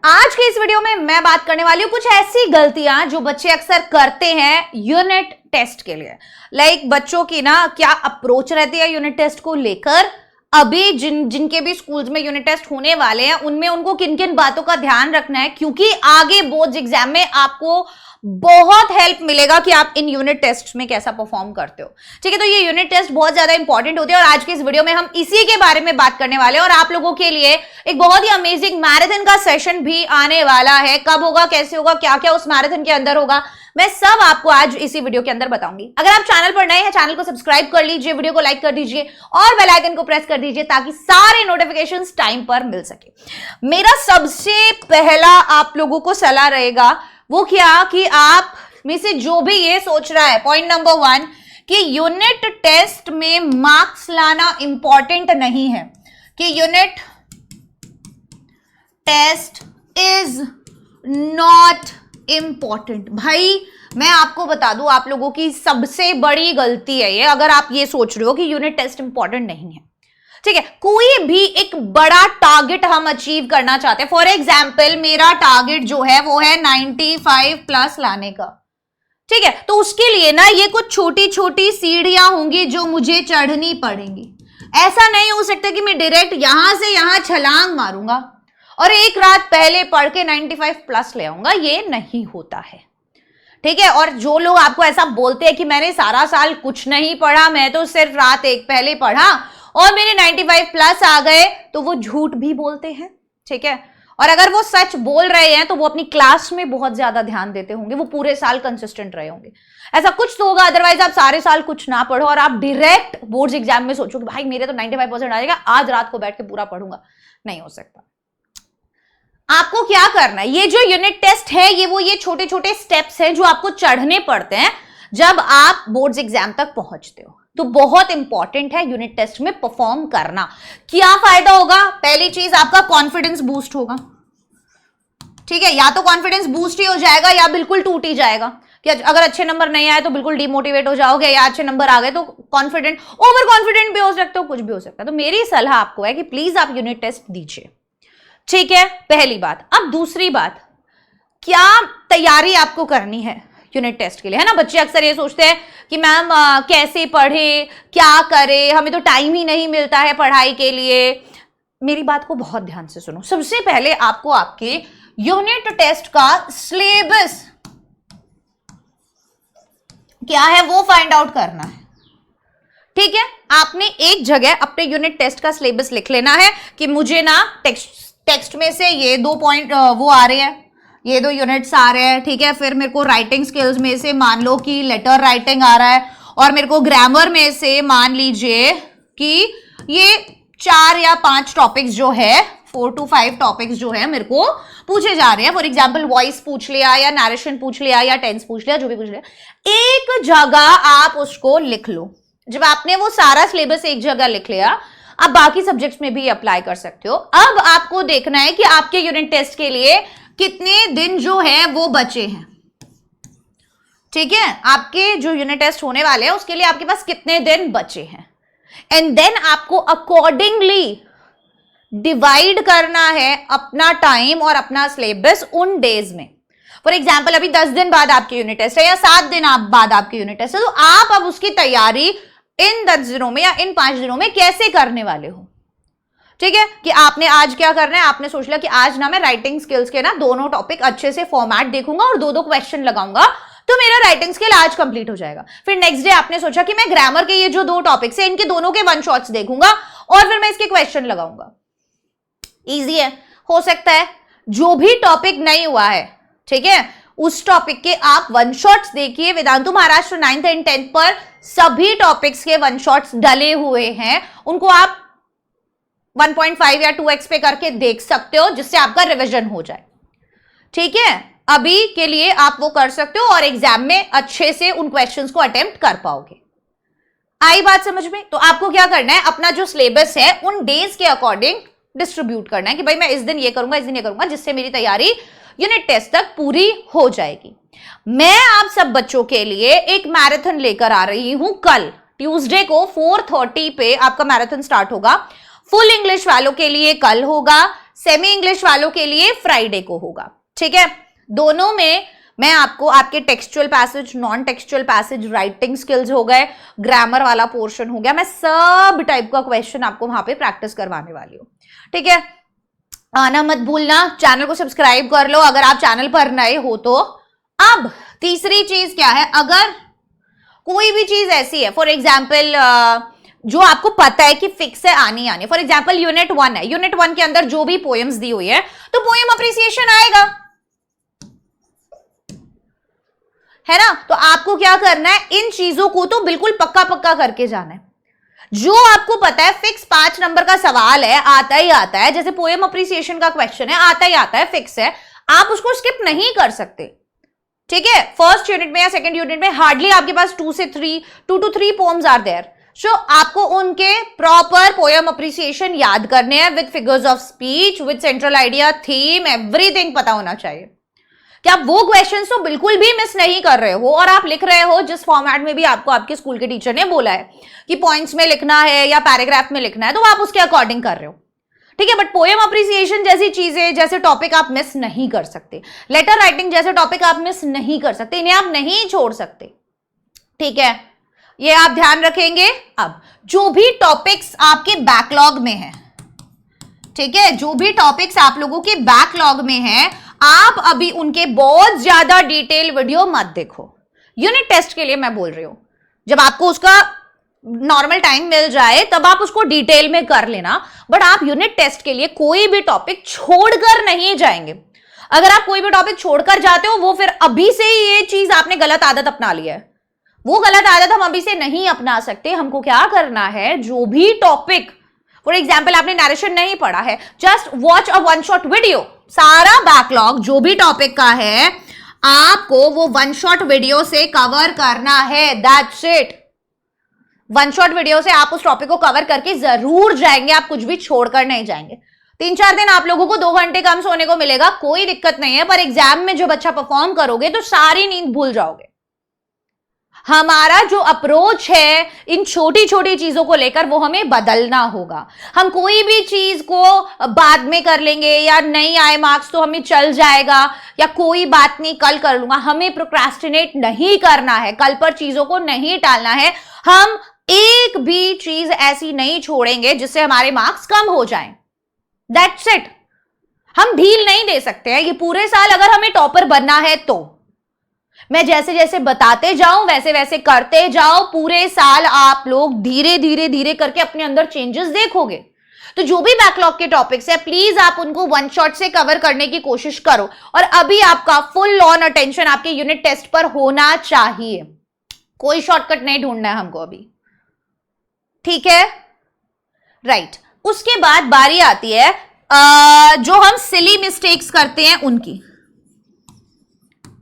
आज के इस वीडियो में मैं बात करने वाली हूं कुछ ऐसी गलतियां जो बच्चे अक्सर करते हैं यूनिट टेस्ट के लिए। लाइक बच्चों की ना क्या अप्रोच रहती है यूनिट टेस्ट को लेकर। अभी जिनके भी स्कूल्स में यूनिट टेस्ट होने वाले हैं उनमें उनको किन किन बातों का ध्यान रखना है, क्योंकि आगे बोर्ड्स एग्जाम में आपको बहुत हेल्प मिलेगा कि आप इन यूनिट टेस्ट में कैसा परफॉर्म करते हो। ठीक है, तो ये यूनिट टेस्ट बहुत ज्यादा इंपॉर्टेंट होते हैं और आज के इस वीडियो में हम इसी के बारे में बात करने वाले हैं। और आप लोगों के लिए एक बहुत ही अमेजिंग मैराथन का सेशन भी आने वाला है। कब होगा, कैसे होगा, क्या क्या उस मैराथन के अंदर होगा, मैं सब आपको आज इसी वीडियो के अंदर बताऊंगी। अगर आप चैनल पर नए हैं, चैनल को सब्सक्राइब कर लीजिए, वीडियो को लाइक कर दीजिए और बेल आइकन को प्रेस कर दीजिए ताकि सारे नोटिफिकेशंस टाइम पर मिल सके। मेरा सबसे पहला आप लोगों को सलाह रहेगा वो क्या कि आप में से जो भी ये सोच रहा है, पॉइंट नंबर 1 कि यूनिट टेस्ट में मार्क्स लाना इंपॉर्टेंट नहीं है, कि unit test is not important. भाई मैं आपको बता दूं, आप लोगों की सबसे बड़ी गलती है ये अगर आप ये सोच रहे हो कि यूनिट टेस्ट इंपॉर्टेंट नहीं है। ठीक है, कोई भी एक बड़ा टारगेट हम अचीव करना चाहते हैं। फॉर एग्जाम्पल मेरा टारगेट जो है वो है 95 प्लस लाने का। ठीक है, तो उसके लिए ना ये कुछ छोटी छोटी सीढ़ियां होंगी जो मुझे चढ़नी पड़ेंगी। ऐसा नहीं हो सकता कि मैं डायरेक्ट यहां से यहां छलांग मारूंगा और एक रात पहले पढ़ के 95 प्लस ले आऊंगा, ये नहीं होता है। ठीक है, और जो लोग आपको ऐसा बोलते हैं कि मैंने सारा साल कुछ नहीं पढ़ा, मैं तो सिर्फ रात एक पहले पढ़ा और मेरे 95 प्लस आ गए, तो वो झूठ भी बोलते हैं। ठीक है, और अगर वो सच बोल रहे हैं तो वो अपनी क्लास में बहुत ज्यादा ध्यान देते होंगे, वो पूरे साल कंसिस्टेंट रहे होंगे। ऐसा कुछ तो होगा, अदरवाइज आप सारे साल कुछ ना पढ़ो और आप डायरेक्ट बोर्ड्स एग्जाम में सोचो कि भाई मेरे तो 95% आ जाएगा, आज रात को बैठ के पूरा पढ़ूंगा। नहीं हो सकता। आपको क्या करना है, ये जो यूनिट टेस्ट है ये छोटे छोटे स्टेप्स हैं जो आपको चढ़ने पड़ते हैं जब आप बोर्ड्स एग्जाम तक पहुंचते हो। तो बहुत इंपॉर्टेंट है यूनिट टेस्ट में परफॉर्म करना। क्या फायदा होगा? पहली चीज आपका कॉन्फिडेंस बूस्ट होगा। ठीक है, या तो कॉन्फिडेंस बूस्ट ही हो जाएगा या बिल्कुल टूट ही जाएगा कि अगर अच्छे नंबर नहीं आए तो बिल्कुल डिमोटिवेट हो जाओगे, या अच्छे नंबर आ गए तो कॉन्फिडेंट, ओवर कॉन्फिडेंट भी हो सकते हो, कुछ भी हो सकता है। तो मेरी सलाह आपको है कि प्लीज आप यूनिट टेस्ट दीजिए। ठीक है, पहली बात। अब दूसरी बात, क्या तैयारी आपको करनी है यूनिट टेस्ट के लिए, है ना। बच्चे अक्सर ये सोचते हैं कि मैम कैसे पढ़े, क्या करे, हमें तो टाइम ही नहीं मिलता है पढ़ाई के लिए। मेरी बात को बहुत ध्यान से सुनो। सबसे पहले आपको आपके यूनिट टेस्ट का सिलेबस क्या है वो फाइंड आउट करना है। ठीक है, आपने एक जगह अपने यूनिट टेस्ट का सिलेबस लिख लेना है कि मुझे ना टेक्स्ट में से ये 2 पॉइंट वो आ रहे हैं, ये 2 यूनिट्स आ रहे हैं। ठीक है, फिर मेरे को राइटिंग स्किल्स में से मान लो कि लेटर राइटिंग आ रहा है, और मेरे को ग्रामर में से मान लीजिए कि ये 4 या 5 टॉपिक्स जो है, 4 to 5 टॉपिक्स जो है मेरे को पूछे जा रहे हैं। फॉर एग्जाम्पल वॉइस पूछ लिया या नरेशन पूछ लिया या टेंस पूछ लिया, जो भी पूछ लिया, एक जगह आप उसको लिख लो। जब आपने वो सारा सिलेबस एक जगह लिख लिया, आप बाकी सब्जेक्ट्स में भी अप्लाई कर सकते हो। अब आपको देखना है कि आपके यूनिट टेस्ट के लिए कितने दिन जो है वो बचे हैं। ठीक है, आपके जो यूनिट टेस्ट होने वाले हैं उसके लिए आपके पास कितने दिन बचे हैं, एंड देन आपको अकॉर्डिंगली डिवाइड करना है अपना टाइम और अपना सिलेबस उन डेज में। फॉर एग्जाम्पल अभी 10 दिन बाद आपके यूनिट टेस्ट है या 7 दिन बाद आपके यूनिट टेस्ट है, तो आप अब उसकी तैयारी इन 10 दिनों में या इन 5 दिनों में कैसे करने वाले हो। ठीक है, कि आपने आज क्या करना है, आपने सोच लिया कि आज ना मैं राइटिंग स्किल्स के ना दोनों टॉपिक अच्छे से फॉर्मेट देखूंगा और 2-2 क्वेश्चन लगाऊंगा, तो मेरा राइटिंग स्किल आज कंप्लीट हो जाएगा। फिर नेक्स्ट डे आपने सोचा कि मैं ग्रामर के ये जो 2 टॉपिक्स है इनके दोनों के 1 शॉट्स देखूंगा और फिर मैं इसके क्वेश्चन लगाऊंगा। इजी है। हो सकता है जो भी टॉपिक नहीं हुआ है, ठीक है, उस टॉपिक के आप 1 शॉट्स देखिए। Vedantu Maharashtra 9th and 10th पर सभी टॉपिक्स के 1 शॉट्स डले हुए हैं, उनको आप 1.5 या 2x पे करके देख सकते हो, जिससे आपका रिवीजन हो जाए। ठीक है, अभी के लिए आप वो कर सकते हो और एग्जाम में अच्छे से उन क्वेश्चंस को अटेम्प्ट कर पाओगे। आई बात समझ में? तो आपको क्या करना है, अपना जो सिलेबस है उन डेज के अकॉर्डिंग डिस्ट्रीब्यूट करना है कि भाई मैं इस दिन ये करूंगा, इस दिन ये करूंगा, जिससे मेरी तैयारी यूनिट टेस्ट तक पूरी हो जाएगी। मैं आप सब बच्चों के लिए एक मैराथन लेकर आ रही हूं। कल ट्यूसडे को 4:30 पे आपका मैराथन स्टार्ट होगा। फुल इंग्लिश वालों के लिए कल होगा, सेमी इंग्लिश वालों के लिए फ्राइडे को होगा, ठीक है। दोनों में मैं आपको आपके textual passage, non textual passage, writing skills हो गए, ग्रामर वाला पोर्शन हो गया, मैं सब टाइप का क्वेश्चन आपको वहां पे प्रैक्टिस करवाने वाली हूँ, ठीक है। आना मत भूलना, चैनल को सब्सक्राइब कर लो अगर आप चैनल पर नए हो तो। अब तीसरी चीज क्या है, अगर कोई भी चीज ऐसी है, फॉर एग्जाम्पल जो आपको पता है कि फिक्स है, आनी आनी, फॉर एग्जाम्पल यूनिट 1 है, यूनिट 1 के अंदर जो भी पोएम्स दी हुई है तो पोएम अप्रिसिएशन आएगा, है ना। तो आपको क्या करना है, इन चीजों को तो बिल्कुल पक्का पक्का करके जाना है। जो आपको पता है फिक्स 5 नंबर का सवाल है, आता ही आता है, जैसे पोएम अप्रिसिएशन का क्वेश्चन है, आता ही आता है, फिक्स है, आप उसको स्किप नहीं कर सकते, ठीक है। फर्स्ट यूनिट में या सेकंड यूनिट में हार्डली आपके पास 2 to 3 पोएम्स आर देयर, सो आपको उनके प्रॉपर पोएम अप्रिसिएशन याद करने हैं, with figures of speech, with central idea, theme, everything पता होना चाहिए कि आप वो क्वेश्चंस तो बिल्कुल भी मिस नहीं कर रहे हो, और आप लिख रहे हो जिस फॉर्मेट में भी आपको आपके स्कूल के टीचर ने बोला है कि पॉइंट्स में लिखना है या पैराग्राफ में लिखना है, तो आप उसके अकॉर्डिंग कर रहे हो, ठीक है। बट पोएम अप्रिसिएशन जैसी चीजें, जैसे टॉपिक आप मिस नहीं कर सकते, लेटर राइटिंग जैसे टॉपिक आप मिस नहीं कर सकते, इन्हें आप नहीं छोड़ सकते, ठीक है, ये आप ध्यान रखेंगे। अब जो भी टॉपिक्स आपके बैकलॉग में है, ठीक है, जो भी टॉपिक्स आप लोगों के बैकलॉग में है, आप अभी उनके बहुत ज्यादा डिटेल वीडियो मत देखो, यूनिट टेस्ट के लिए मैं बोल रही हूं। जब आपको उसका नॉर्मल टाइम मिल जाए तब आप उसको डिटेल में कर लेना, बट आप यूनिट टेस्ट के लिए कोई भी टॉपिक छोड़कर नहीं जाएंगे। अगर आप कोई भी टॉपिक छोड़कर जाते हो, वो फिर अभी से ही ये चीज आपने गलत आदत अपना ली है, वो गलत आदत हम अभी से नहीं अपना सकते। हमको क्या करना है, जो भी टॉपिक, फॉर एग्जाम्पल आपने नरेशन नहीं पढ़ा है, just watch a 1 shot video, सारा बैकलॉग जो भी टॉपिक का है आपको वो 1 शॉट वीडियो से कवर करना है, दैट्स इट। 1 शॉट वीडियो से आप उस टॉपिक को कवर करके जरूर जाएंगे, आप कुछ भी छोड़कर नहीं जाएंगे। 3-4 दिन आप लोगों को 2 घंटे कम सोने को मिलेगा, कोई दिक्कत नहीं है, पर एग्जाम में जब अच्छा परफॉर्म करोगे तो सारी नींद भूल जाओगे। हमारा जो अप्रोच है इन छोटी छोटी चीजों को लेकर, वो हमें बदलना होगा। हम कोई भी चीज को बाद में कर लेंगे, या नहीं आए मार्क्स तो हमें चल जाएगा, या कोई बात नहीं कल कर लूंगा, हमें प्रोक्रेस्टिनेट नहीं करना है, कल पर चीजों को नहीं टालना है। हम एक भी चीज ऐसी नहीं छोड़ेंगे जिससे हमारे मार्क्स कम हो जाएं, दैट्स इट। हम ढील नहीं दे सकते हैं, ये पूरे साल अगर हमें टॉपर बनना है तो मैं जैसे जैसे बताते जाऊं वैसे वैसे करते जाओ, पूरे साल आप लोग धीरे धीरे धीरे करके अपने अंदर चेंजेस देखोगे। तो जो भी बैकलॉग के टॉपिक्स है प्लीज आप उनको 1 शॉट से कवर करने की कोशिश करो, और अभी आपका फुल ऑन अटेंशन आपके यूनिट टेस्ट पर होना चाहिए, कोई शॉर्टकट नहीं ढूंढना है हमको अभी, ठीक है, राइट। उसके बाद बारी आती है जो हम सिली मिस्टेक्स करते हैं उनकी,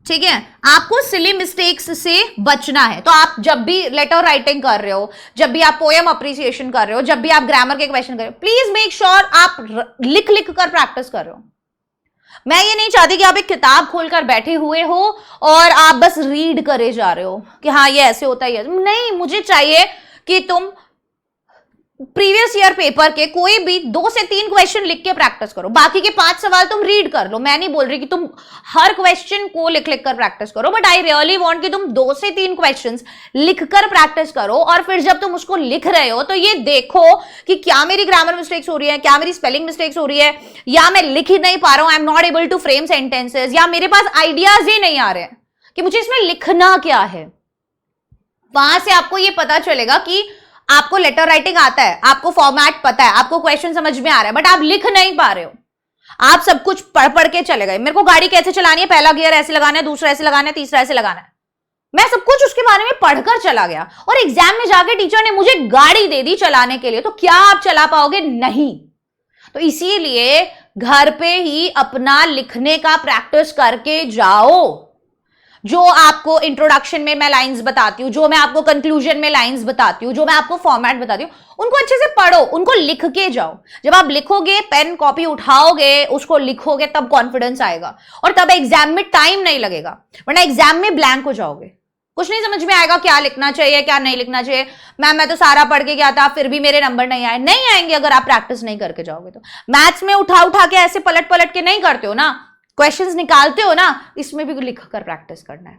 ठीक है। आपको सिली मिस्टेक्स से बचना है, तो आप जब भी लेटर राइटिंग कर रहे हो, जब भी आप पोएम अप्रिसिएशन कर रहे हो, जब भी आप ग्रामर के क्वेश्चन कर रहे हो, प्लीज मेक श्योर आप लिख लिख कर प्रैक्टिस कर रहे हो। मैं ये नहीं चाहती कि आप एक किताब खोलकर बैठे हुए हो और आप बस रीड करे जा रहे हो कि हाँ ये ऐसे होता है, नहीं, मुझे चाहिए कि तुम प्रीवियस ईयर पेपर के कोई भी 2 से 3 क्वेश्चन लिख के प्रैक्टिस करो, बाकी के 5 सवाल तुम रीड कर लो। मैं नहीं बोल रही कि तुम हर क्वेश्चन को लिख लिख कर प्रैक्टिस करो, बट आई रियली वांट कि तुम 2 से 3 क्वेश्चंस लिख कर प्रैक्टिस करो, और फिर जब तुम उसको लिख रहे हो तो ये देखो कि क्या मेरी ग्रामर मिस्टेक्स हो रही है, क्या मेरी स्पेलिंग मिस्टेक्स हो रही है, या मैं लिख ही नहीं पा रहा हूं, I am not able to frame sentences, या मेरे पास आइडियाज ही नहीं आ रहे हैं कि मुझे इसमें लिखना क्या है। वहां से आपको ये पता चलेगा कि आपको लेटर राइटिंग आता है, आपको फॉर्मेट पता है, आपको क्वेश्चन समझ में आ रहा है, बट आप लिख नहीं पा रहे हो। आप सब कुछ पढ़ पढ़ के चले गए, मेरे को गाड़ी कैसे चलानी है, पहला गियर ऐसे लगाना है, दूसरा ऐसे लगाना है, तीसरा ऐसे लगाना है, मैं सब कुछ उसके बारे में पढ़कर चला गया, और एग्जाम में जाके टीचर ने मुझे गाड़ी दे दी चलाने के लिए, तो क्या आप चला पाओगे? नहीं। तो इसीलिए घर पे ही अपना लिखने का प्रैक्टिस करके जाओ। जो आपको इंट्रोडक्शन में मैं लाइंस बताती हूँ, जो मैं आपको कंक्लूजन में लाइंस बताती हूँ, जो मैं आपको फॉर्मेट बताती हूँ, उनको अच्छे से पढ़ो, उनको लिख के जाओ। जब आप लिखोगे, पेन कॉपी उठाओगे, उसको लिखोगे, तब कॉन्फिडेंस आएगा, और तब एग्जाम में टाइम नहीं लगेगा, वरना एग्जाम में ब्लैंक हो जाओगे। कुछ नहीं समझ में आएगा क्या लिखना चाहिए क्या नहीं लिखना चाहिए। मैम मैं तो सारा पढ़ के गया था फिर भी मेरे नंबर नहीं आए, नहीं आएंगे अगर आप प्रैक्टिस नहीं करके जाओगे तो। मैथ्स में उठा उठा के ऐसे पलट पलट के नहीं करते हो ना, क्वेश्चंस निकालते हो ना, इसमें भी लिख कर प्रैक्टिस करना है,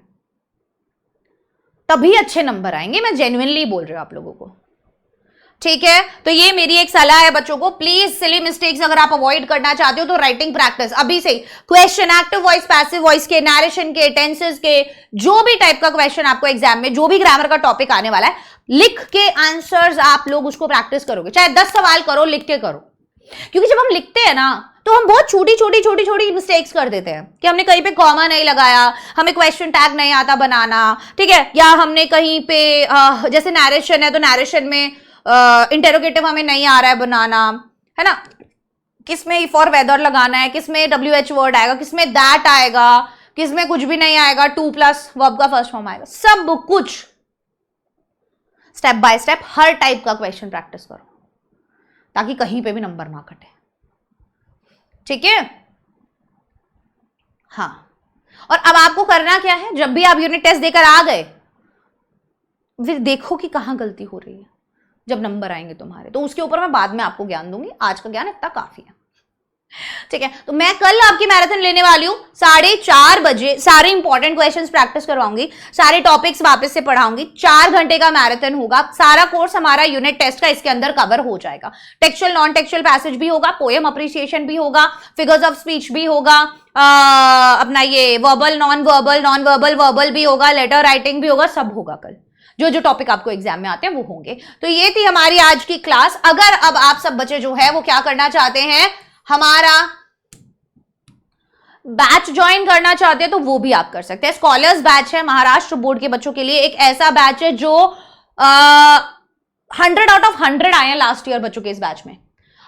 तभी अच्छे नंबर आएंगे। मैं जेन्युइनली बोल रही हूं आप लोगों को, ठीक है। तो ये मेरी एक सलाह है बच्चों को, प्लीज सिली मिस्टेक्स अगर आप अवॉइड करना चाहते हो तो राइटिंग प्रैक्टिस अभी से ही। Question active voice passive voice के, नैरेशन के, टेंसेस के, जो भी टाइप का क्वेश्चन आपको एग्जाम में, जो भी ग्रामर का टॉपिक आने वाला है, लिख के आंसर्स आप लोग उसको प्रैक्टिस करोगे, चाहे 10 सवाल करो, लिख के करो। क्योंकि जब हम लिखते हैं ना तो हम बहुत छोटी छोटी छोटी छोटी मिस्टेक्स कर देते हैं कि हमने कहीं पे कॉमा नहीं लगाया, हमें क्वेश्चन टैग नहीं आता बनाना, ठीक है, या हमने कहीं पे जैसे नैरेशन है तो नैरेशन में इंटेरोगेटिव हमें नहीं आ रहा है बनाना, है ना, किसमें फॉर वेदर लगाना है, किसमें WH वर्ड आएगा, किसमें दैट आएगा, किसमें कुछ भी नहीं आएगा, 2+ वर्ब का फर्स्ट फॉर्म आएगा, सब कुछ step by step her type का क्वेश्चन प्रैक्टिस करो ताकि कहीं पे भी नंबर ना कटे, ठीक है। हाँ, और अब आपको करना क्या है, जब भी आप यूनिट टेस्ट देकर आ गए फिर देखो कि कहां गलती हो रही है। जब नंबर आएंगे तुम्हारे तो उसके ऊपर मैं बाद में आपको ज्ञान दूंगी, आज का ज्ञान इतना काफी है, ठीक है। तो मैं कल आपकी मैराथन लेने वाली हूं 4:30 बजे, सारे इंपॉर्टेंट क्वेश्चंस प्रैक्टिस करवाऊंगी, सारे टॉपिक्स वापस से पढ़ाऊंगी, 4 घंटे का मैराथन होगा, सारा कोर्स हमारा यूनिट टेस्ट का इसके अंदर कवर हो जाएगा। टेक्सचुअल नॉन टेक्सचुअल पैसेज भी होगा, पोएम अप्रिसिएशन भी होगा, फिगर्स ऑफ स्पीच भी होगा, अपना ये वर्बल नॉन वर्बल वर्बल भी होगा, लेटर राइटिंग भी होगा, सब होगा कल। जो जो टॉपिक आपको एग्जाम में आते हैं वो होंगे। तो ये थी हमारी आज की क्लास। अगर अब आप सब बच्चे जो है वो क्या करना चाहते हैं, हमारा बैच ज्वाइन करना चाहते हैं तो वो भी आप कर सकते हैं। स्कॉलर्स बैच है महाराष्ट्र बोर्ड के बच्चों के लिए, एक ऐसा बैच है जो 100 आउट ऑफ 100 आए हैं लास्ट ईयर बच्चों के इस बैच में,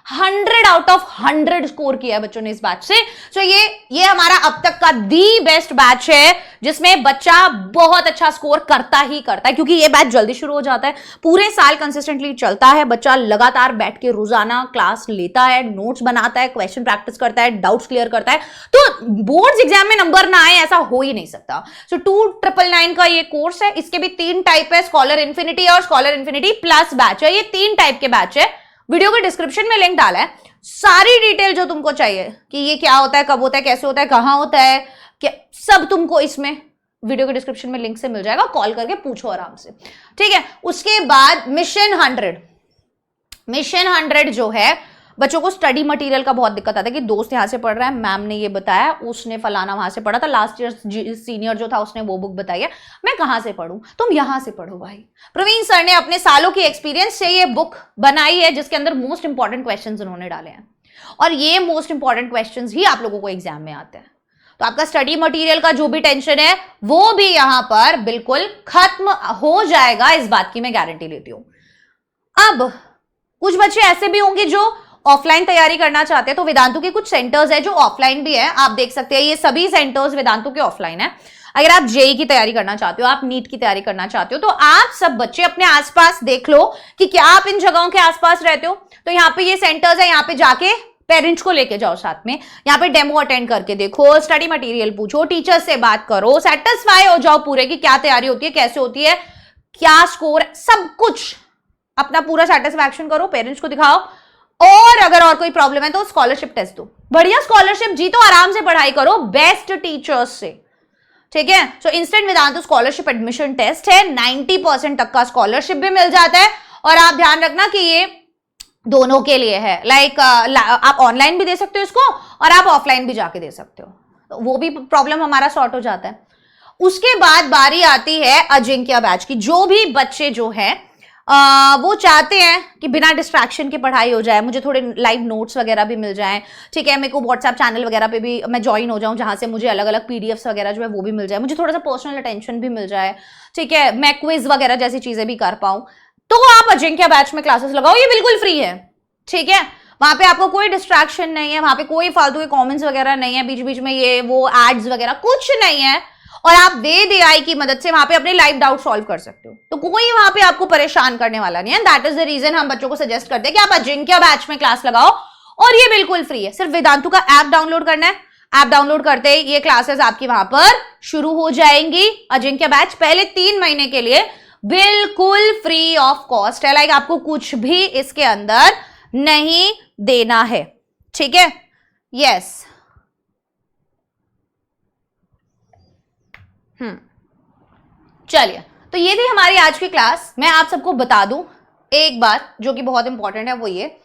100 आउट ऑफ 100 स्कोर किया है बच्चों ने इस बैच से। तो ये हमारा अब तक का दी बेस्ट बैच है जिसमें बच्चा बहुत अच्छा स्कोर करता ही करता है, क्योंकि ये बैच जल्दी शुरू हो जाता है, पूरे साल कंसिस्टेंटली चलता है, बच्चा लगातार बैठ के रोजाना क्लास लेता है, नोट्स बनाता है, क्वेश्चन प्रैक्टिस करता है, डाउट्स क्लियर करता है, तो बोर्ड्स एग्जाम में नंबर ना आए ऐसा हो ही नहीं सकता। सो 2999 का ये कोर्स है, इसके भी 3 टाइप है, स्कॉलर इन्फिनिटी और स्कॉलर इन्फिनिटी प्लस बैच है, ये 3 टाइप के बैच है। वीडियो के डिस्क्रिप्शन में लिंक डाला है, सारी डिटेल जो तुमको चाहिए कि ये क्या होता है, कब होता है, कैसे होता है, कहां होता है, क्या सब तुमको इसमें वीडियो के डिस्क्रिप्शन में लिंक से मिल जाएगा, कॉल करके पूछो आराम से, ठीक है। उसके बाद मिशन 100 जो है, बच्चों को स्टडी मटेरियल का बहुत दिक्कत आता है कि दोस्त यहां से पढ़ रहा है, मैम ने ये बताया, उसने फलाना वहां से पढ़ा था, लास्ट ईयर सीनियर जो था उसने वो बुक बताई है, मैं कहां से पढ़ूं, तुम यहां से पढ़ो भाई। प्रवीण सर ने अपने सालों की एक्सपीरियंस से ये बुक बनाई है जिसके अंदर मोस्ट इंपॉर्टेंट क्वेश्चंस उन्होंने डाले हैं, और ये मोस्ट इंपॉर्टेंट क्वेश्चंस ही आप लोगों को एग्जाम में आते हैं। तो आपका स्टडी मटेरियल का जो भी टेंशन है वो भी यहां पर बिल्कुल खत्म हो जाएगा, इस बात की मैं गारंटी लेती हूं। अब कुछ बच्चे ऐसे भी होंगे जो ऑफलाइन तैयारी करना चाहते हैं, तो वेदांतु के कुछ सेंटर्स है जो ऑफलाइन भी है, आप देख सकते हैं, ये सभी सेंटर्स वेदांतु के ऑफलाइन है। अगर आप जेई की तैयारी करना चाहते हो, आप नीट की तैयारी करना चाहते हो, तो आप सब बच्चे अपने आसपास देख लो कि क्या आप इन जगहों के आसपास रहते हो, तो यहाँ पे ये सेंटर्स है, यहाँ पे जाके पेरेंट्स को लेके जाओ साथ में, यहाँ पे डेमो अटेंड करके देखो, स्टडी मटेरियल पूछो, टीचर से बात करो, सेटिस्फाई हो जाओ पूरे की क्या तैयारी होती है, कैसे होती है, क्या स्कोर है, सब कुछ अपना पूरा सेटिस्फैक्शन करो, पेरेंट्स को दिखाओ, और अगर और कोई प्रॉब्लम है तो स्कॉलरशिप टेस्ट दो, बढ़िया स्कॉलरशिप जीतो, आराम से पढ़ाई करो बेस्ट टीचर्स से, ठीक है। So instant Vedantu scholarship admission test है, 90% तक का स्कॉलरशिप भी मिल जाता है, और आप ध्यान रखना कि ये दोनों के लिए है, लाइक आप ऑनलाइन भी दे सकते हो इसको और आप ऑफलाइन भी जाके दे सकते हो, तो वो भी प्रॉब्लम हमारा सॉर्ट हो जाता है। उसके बाद बारी आती है अजिंक्य बैच की। जो भी बच्चे जो है वो चाहते हैं कि बिना डिस्ट्रैक्शन के पढ़ाई हो जाए, मुझे थोड़े लाइव नोट्स वगैरह भी मिल जाएं, ठीक है, मेरे को व्हाट्सएप चैनल वगैरह पे भी मैं ज्वाइन हो जाऊं जहां से मुझे अलग अलग पीडीएफ्स वगैरह जो है वो भी मिल जाए, मुझे थोड़ा सा पर्सनल अटेंशन भी मिल जाए, ठीक है, मैं क्विज वगैरह जैसी चीजें भी कर पाऊं, तो आप अजिंक्य बैच में क्लासेस लगाओ, ये बिल्कुल फ्री है, ठीक है। वहां पे आपको कोई डिस्ट्रैक्शन नहीं है, वहां पे कोई फालतू के कमेंट्स वगैरह नहीं है, बीच बीच में ये वो एड्स वगैरह कुछ नहीं है, और आप वेद की मदद से वहां पे अपने लाइव डाउट सॉल्व कर सकते हो, तो कोई वहां पे आपको परेशान करने वाला नहीं है। दैट इज द रीजन हम बच्चों को सजेस्ट करते हैं कि आप अजिंक्य बैच में क्लास लगाओ, और ये बिल्कुल फ्री है, सिर्फ वेदांतु का ऐप डाउनलोड करना है, ऐप डाउनलोड करते ही ये क्लासेस आपकी वहां पर शुरू हो जाएंगी। अजिंक्य बैच पहले 3 महीने के लिए बिल्कुल फ्री ऑफ कॉस्ट है, लाइक आपको कुछ भी इसके अंदर नहीं देना है, ठीक है। यस चलिए, तो ये थी हमारी आज की क्लास। मैं आप सबको बता दूं एक बात जो कि बहुत इंपॉर्टेंट है, वो ये,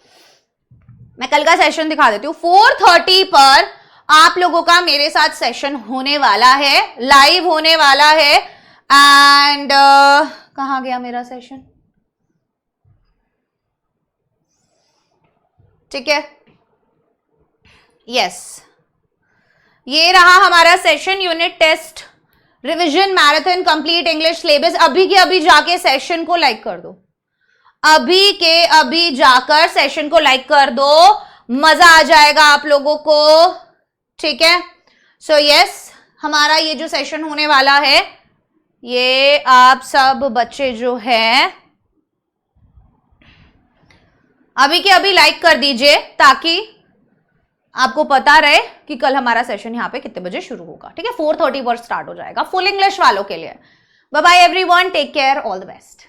मैं कल का सेशन दिखा देती हूँ। 4:30 पर आप लोगों का मेरे साथ सेशन होने वाला है, लाइव होने वाला है। एंड कहां गया मेरा सेशन, ठीक है। यस ये रहा हमारा session, unit test revision marathon complete English syllabus. अभी के अभी जाके सेशन को लाइक कर दो, अभी के अभी जाकर सेशन को लाइक कर दो, मजा आ जाएगा आप लोगों को, ठीक है। सो यस हमारा ये जो सेशन होने वाला है, ये आप सब बच्चे जो हैं अभी के अभी लाइक कर दीजिए ताकि आपको पता रहे कि कल हमारा सेशन यहाँ पे कितने बजे शुरू होगा, ठीक है। 4:30 पर स्टार्ट हो जाएगा फुल इंग्लिश वालों के लिए। Bye bye everyone, take care, all the best.